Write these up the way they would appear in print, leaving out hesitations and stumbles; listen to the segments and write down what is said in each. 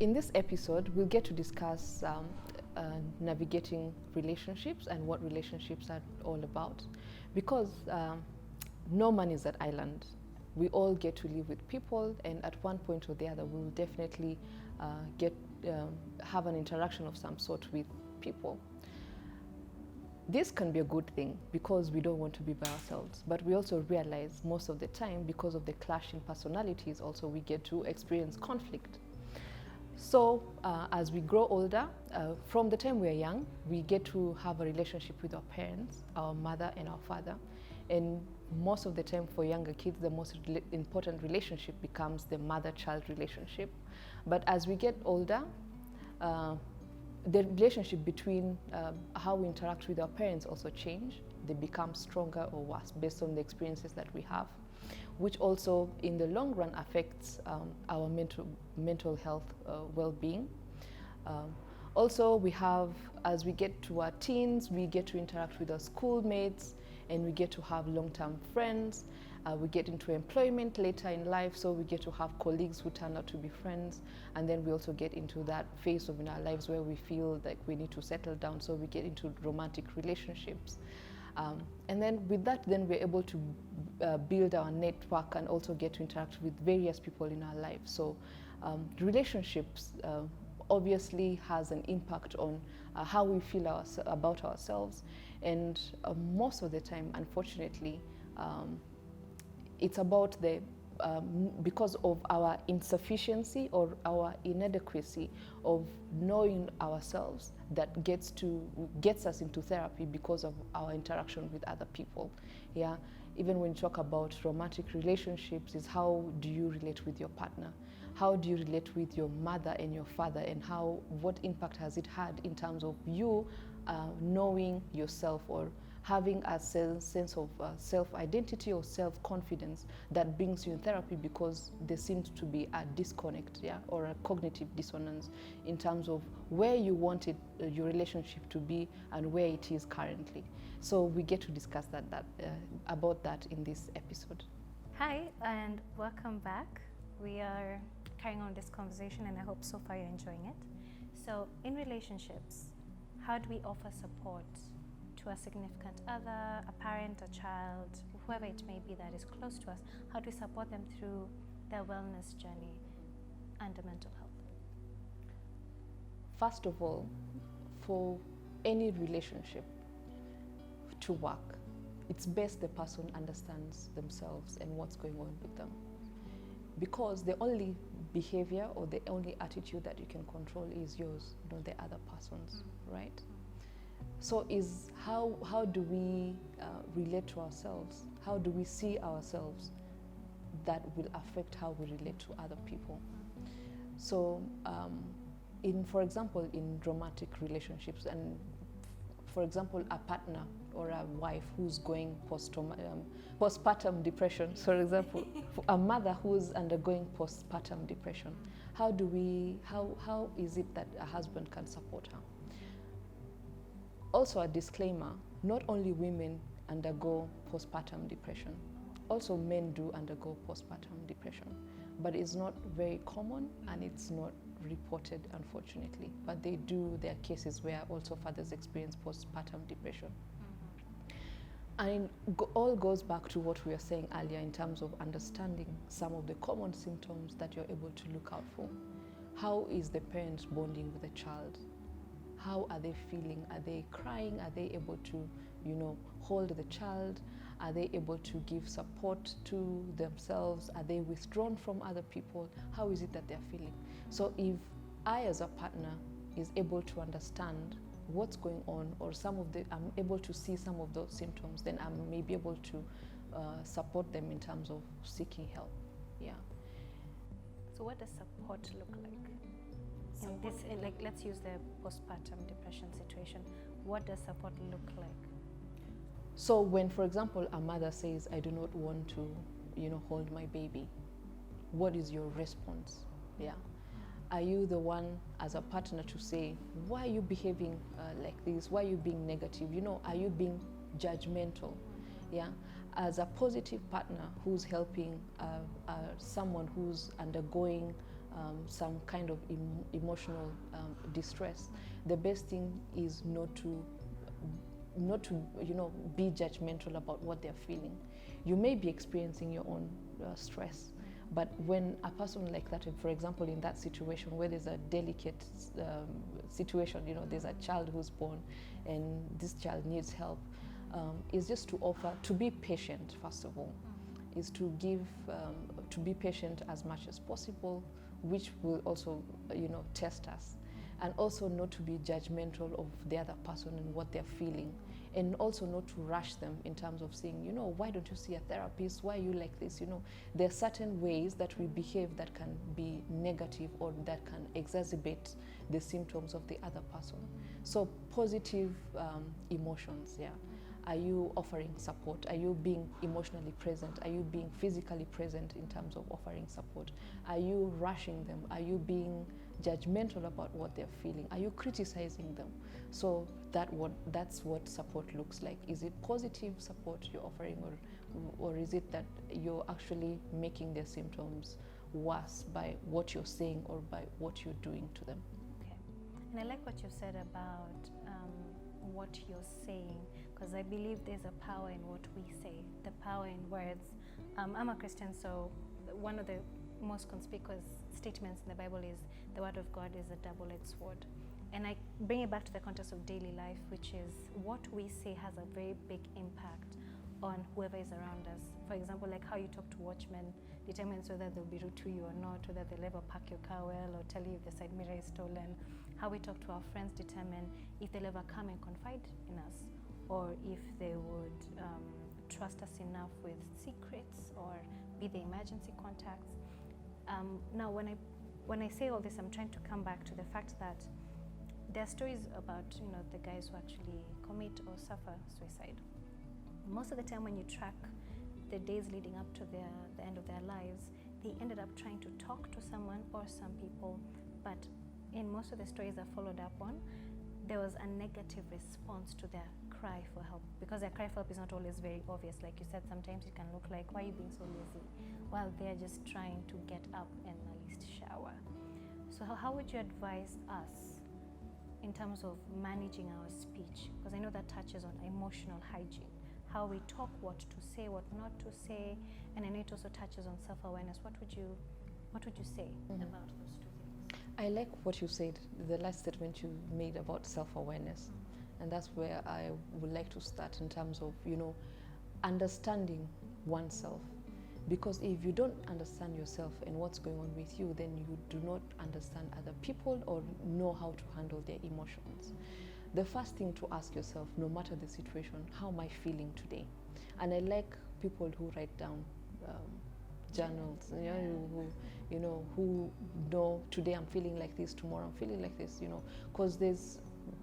In this episode, we'll get to discuss navigating relationships and what relationships are all about. Because no man is an island. We all get to live with people, and at one point or the other, we'll definitely have an interaction of some sort with people. This can be a good thing because we don't want to be by ourselves, but we also realize most of the time, because of the clash in personalities, also we get to experience conflict. So as we grow older, from the time we're young, we get to have a relationship with our parents, our mother and our father. And most of the time for younger kids, the most important relationship becomes the mother-child relationship. But as we get older, the relationship between how we interact with our parents also change. They become stronger or worse based on the experiences that we have, which also in the long run affects our mental health well-being. Also, we have, as we get to our teens, we get to interact with our schoolmates, and we get to have long-term friends. We get into employment later in life, so we get to have colleagues who turn out to be friends. And then we also get into that phase of in our lives where we feel like we need to settle down, so we get into romantic relationships. And then with that, then we're able to build our network and also get to interact with various people in our lives. So relationships obviously has an impact on how we feel about ourselves. And most of the time, unfortunately, it's about because of our insufficiency or our inadequacy of knowing ourselves that gets us into therapy because of our interaction with other people. Yeah, even when you talk about romantic relationships, is how do you relate with your partner? How do you relate with your mother and your father, and what impact has it had in terms of you knowing yourself or having a sense of self-identity or self-confidence that brings you in therapy, because there seems to be a disconnect, yeah, or a cognitive dissonance in terms of where you wanted your relationship to be and where it is currently. So we get to discuss about that in this episode. Hi, and welcome back. We are carrying on this conversation, and I hope so far you're enjoying it. So in relationships, how do we offer support to a significant other, a parent, a child, whoever it may be that is close to us? How do we support them through their wellness journey under mental health? First of all, for any relationship to work, it's best the person understands themselves and what's going on with them. Because the only behavior or the only attitude that you can control is yours, not the other person's, right? So how do we relate to ourselves? How do we see ourselves? That will affect how we relate to other people. So for example, in romantic relationships, and for example, a partner or a wife who's going postpartum depression, for example, a mother who's undergoing postpartum depression, how is it that a husband can support her? Also, a disclaimer, not only women undergo postpartum depression, also men do undergo postpartum depression, but it's not very common and it's not reported, unfortunately. But there are cases where also fathers experience postpartum depression. And it all goes back to what we were saying earlier in terms of understanding some of the common symptoms that you're able to look out for. How is the parent bonding with the child? How are they feeling? Are they crying? Are they able to, hold the child? Are they able to give support to themselves? Are they withdrawn from other people? How is it that they're feeling? So if I, as a partner, is able to understand what's going on, or I'm able to see some of those symptoms, then I may be able to support them in terms of seeking help. Yeah. So what does support look like? Let's use the postpartum depression situation. What does support look like? So when, for example, a mother says, I do not want to, hold my baby, what is your response? Yeah. Are you the one as a partner to say, why are you behaving like this? Why are you being negative? Are you being judgmental? Yeah. As a positive partner who's helping someone who's undergoing some kind of emotional distress, the best thing is not to be judgmental about what they're feeling. You may be experiencing your own stress, but when a person like that, for example, in that situation where there's a delicate situation, there's a child who's born and this child needs help, is just to offer to be patient. First of all, is to be patient as much as possible, which will also test us, and also not to be judgmental of the other person and what they're feeling, and also not to rush them in terms of saying, why don't you see a therapist? Why are you like this? There are certain ways that we behave that can be negative or that can exacerbate the symptoms of the other person. So positive emotions, yeah. Are you offering support? Are you being emotionally present? Are you being physically present in terms of offering support? Are you rushing them? Are you being judgmental about what they're feeling? Are you criticizing them? So that's what support looks like. Is it positive support you're offering, or is it that you're actually making their symptoms worse by what you're saying or by what you're doing to them? Okay. And I like what you said about what you're saying, because I believe there's a power in what we say, the power in words. I'm a Christian, so one of the most conspicuous statements in the Bible is the word of God is a double-edged sword. And I bring it back to the context of daily life, which is what we say has a very big impact on whoever is around us. For example, like how you talk to watchmen determines whether they'll be rude to you or not, whether they'll ever pack your car well or tell you if the side mirror is stolen. How we talk to our friends determine if they'll ever come and confide in us, or if they would trust us enough with secrets or be the emergency contacts. Now, when I say all this, I'm trying to come back to the fact that there are stories about the guys who actually commit or suffer suicide. Most of the time, when you track the days leading up to the end of their lives, they ended up trying to talk to someone or some people, but in most of the stories I followed up on, there was a negative response to their cry for help, because their cry for help is not always very obvious. Like you said, sometimes it can look like, why are you being so lazy? While they're just trying to get up and at least shower. So how would you advise us in terms of managing our speech? Because I know that touches on emotional hygiene, how we talk, what to say, what not to say, and I know it also touches on self-awareness. What would you say about those two things? I like what you said, the last statement you made about self-awareness. And that's where I would like to start in terms of, understanding oneself. Because if you don't understand yourself and what's going on with you, then you do not understand other people or know how to handle their emotions. The first thing to ask yourself, no matter the situation, how am I feeling today? And I like people who write down journals, who know today I'm feeling like this, tomorrow I'm feeling like this, because there's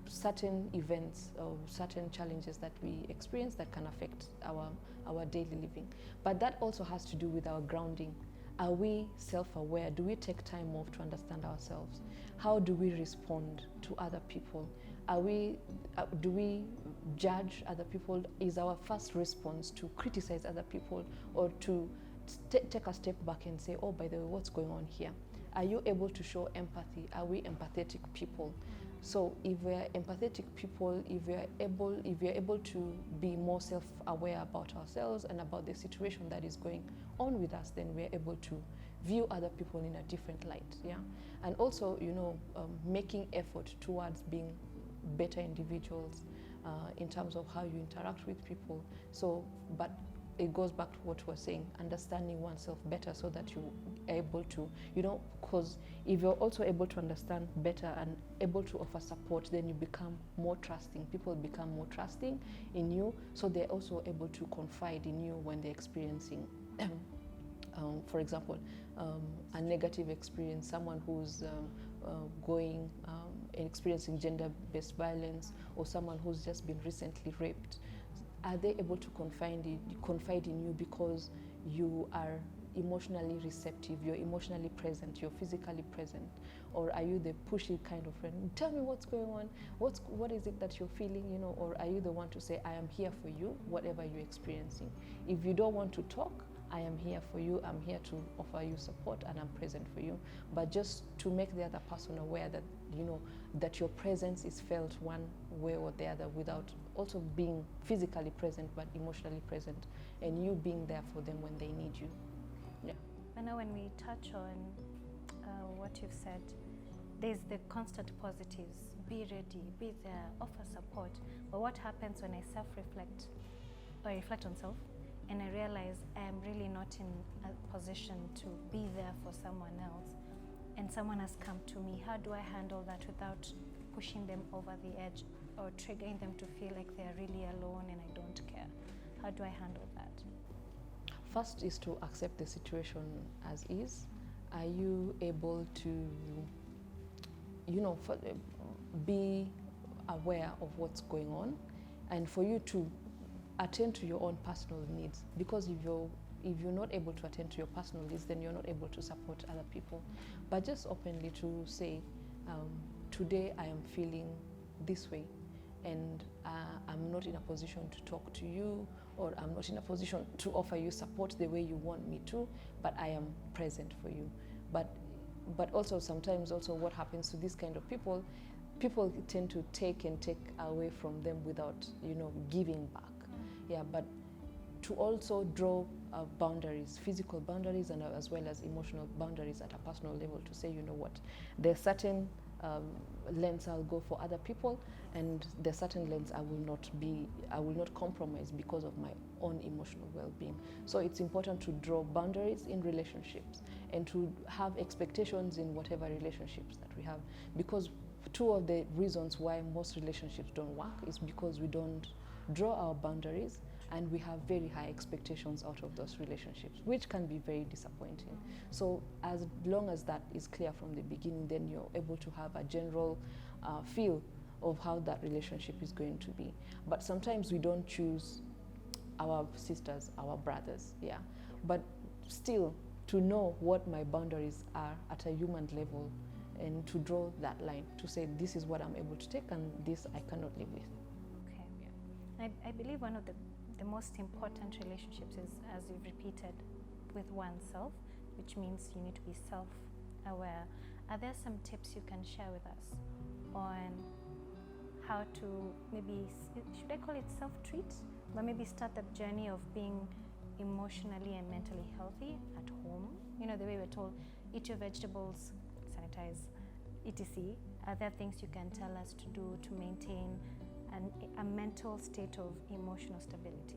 certain events or certain challenges that we experience that can affect our daily living. But that also has to do with our grounding. Are we self-aware? Do we take time off to understand ourselves? How do we respond to other people? Do we judge other people? Is our first response to criticize other people, or to take a step back and say, oh, by the way, what's going on here? Are you able to show empathy? Are we empathetic people? So if we're empathetic people, if we're able to be more self-aware about ourselves and about the situation that is going on with us, then we're able to view other people in a different light, yeah? And also, making effort towards being better individuals in terms of how you interact with people. So, but it goes back to what we're saying, understanding oneself better so that you're able to, because if you're also able to understand better and able to offer support, then you become more trusting. People become more trusting in you, so they're also able to confide in you when they're experiencing, for example, a negative experience, someone who's experiencing gender-based violence, or someone who's just been recently raped. Are they able to confide in you because you are emotionally receptive, you're emotionally present, you're physically present? Or are you the pushy kind of friend? Tell me what's going on, what is it that you're feeling, or are you the one to say, I am here for you, whatever you're experiencing? If you don't want to talk, I am here for you, I'm here to offer you support, and I'm present for you. But just to make the other person aware that, that your presence is felt one way or the other, without also being physically present, but emotionally present, and you being there for them when they need you. Yeah. I know when we touch on what you've said, there's the constant positives. Be ready, be there, offer support. But what happens when I self-reflect, or reflect on self, and I realize I am really not in a position to be there for someone else, and someone has come to me? How do I handle that without pushing them over the edge or triggering them to feel like they're really alone and I don't care? How do I handle that? First is to accept the situation as is. Are you able to, be aware of what's going on, and for you to attend to your own personal needs? Because if you're not able to attend to your personal needs, then you're not able to support other people. But just openly to say, today I am feeling this way, and I'm not in a position to talk to you, or I'm not in a position to offer you support the way you want me to, but I am present for you. But also sometimes also what happens to these kind of people tend to take away from them without, giving back. Yeah, but to also draw boundaries, physical boundaries, and as well as emotional boundaries at a personal level, to say, there's certain lengths I'll go for other people, and there's certain lengths I will not compromise because of my own emotional well-being. So it's important to draw boundaries in relationships and to have expectations in whatever relationships that we have, because two of the reasons why most relationships don't work is because we don't draw our boundaries, and we have very high expectations out of those relationships, which can be very disappointing. So as long as that is clear from the beginning, then you're able to have a general feel of how that relationship is going to be. But sometimes we don't choose our sisters, our brothers, yeah. But still, to know what my boundaries are at a human level, and to draw that line, to say this is what I'm able to take and this I cannot live with. Okay. Yeah. I believe one of the most important relationships is, as you've repeated, with oneself, which means you need to be self-aware. Are there some tips you can share with us on how to maybe, should I call it self-treat, but maybe start that journey of being emotionally and mentally healthy at home? The way we're told, eat your vegetables, sanitize, etc. Are there things you can tell us to do to maintain a mental state of emotional stability?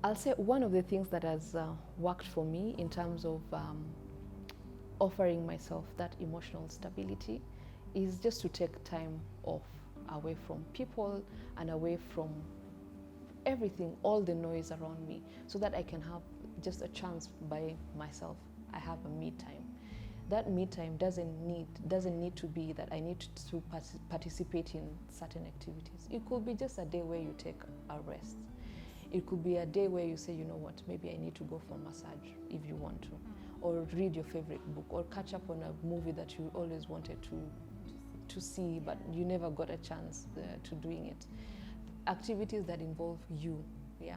I'll say one of the things that has worked for me in terms of offering myself that emotional stability is just to take time off, away from people and away from everything, all the noise around me, so that I can have just a chance by myself. I have a me time. That me time doesn't need to be that I need to participate in certain activities. It could be just a day where you take a rest. It could be a day where you say, maybe I need to go for a massage if you want to, or read your favorite book, or catch up on a movie that you always wanted to see, but you never got a chance to doing it. Activities that involve you, yeah.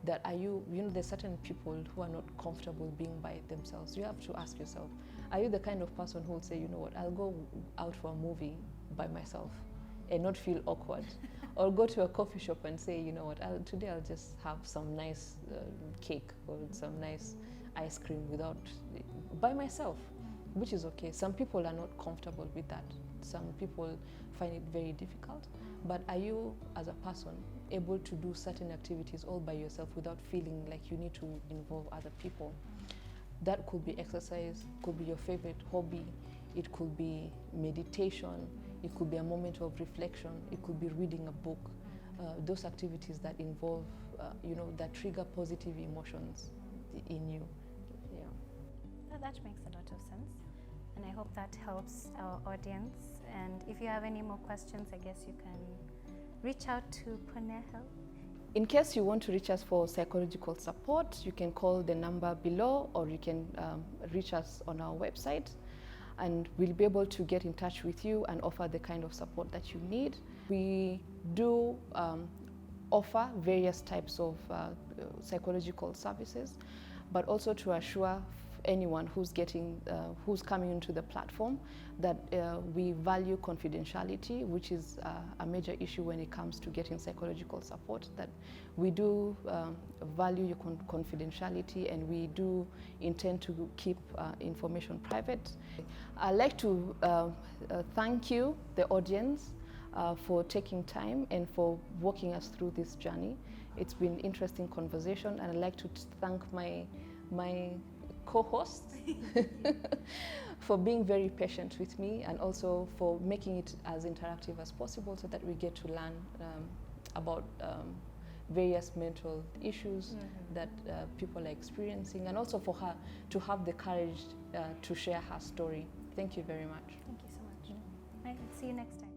That are you, there's certain people who are not comfortable being by themselves. You have to ask yourself, are you the kind of person who will say, I'll go out for a movie by myself and not feel awkward? Or go to a coffee shop and say, today I'll just have some nice cake or some nice ice cream by myself, which is okay. Some people are not comfortable with that. Some people find it very difficult. But are you, as a person, able to do certain activities all by yourself without feeling like you need to involve other people? That could be exercise, could be your favorite hobby, it could be meditation, it could be a moment of reflection, it could be reading a book. Those activities that involve, that trigger positive emotions in you. Yeah. That makes a lot of sense, and I hope that helps our audience. And if you have any more questions, I guess you can reach out to Ponea Health. In case you want to reach us for psychological support, you can call the number below, or you can reach us on our website, and we'll be able to get in touch with you and offer the kind of support that you need. We do offer various types of psychological services, but also to assure anyone who's who's coming into the platform that we value confidentiality, which is a major issue when it comes to getting psychological support, that we do value your confidentiality, and we do intend to keep information private. I'd like to thank you, the audience, for taking time and for walking us through this journey. It's been an interesting conversation, and I'd like to thank my co-hosts for being very patient with me, and also for making it as interactive as possible so that we get to learn about various mental issues that people are experiencing, and also for her to have the courage to share her story. Thank you very much. Thank you so much. Right, see you next time.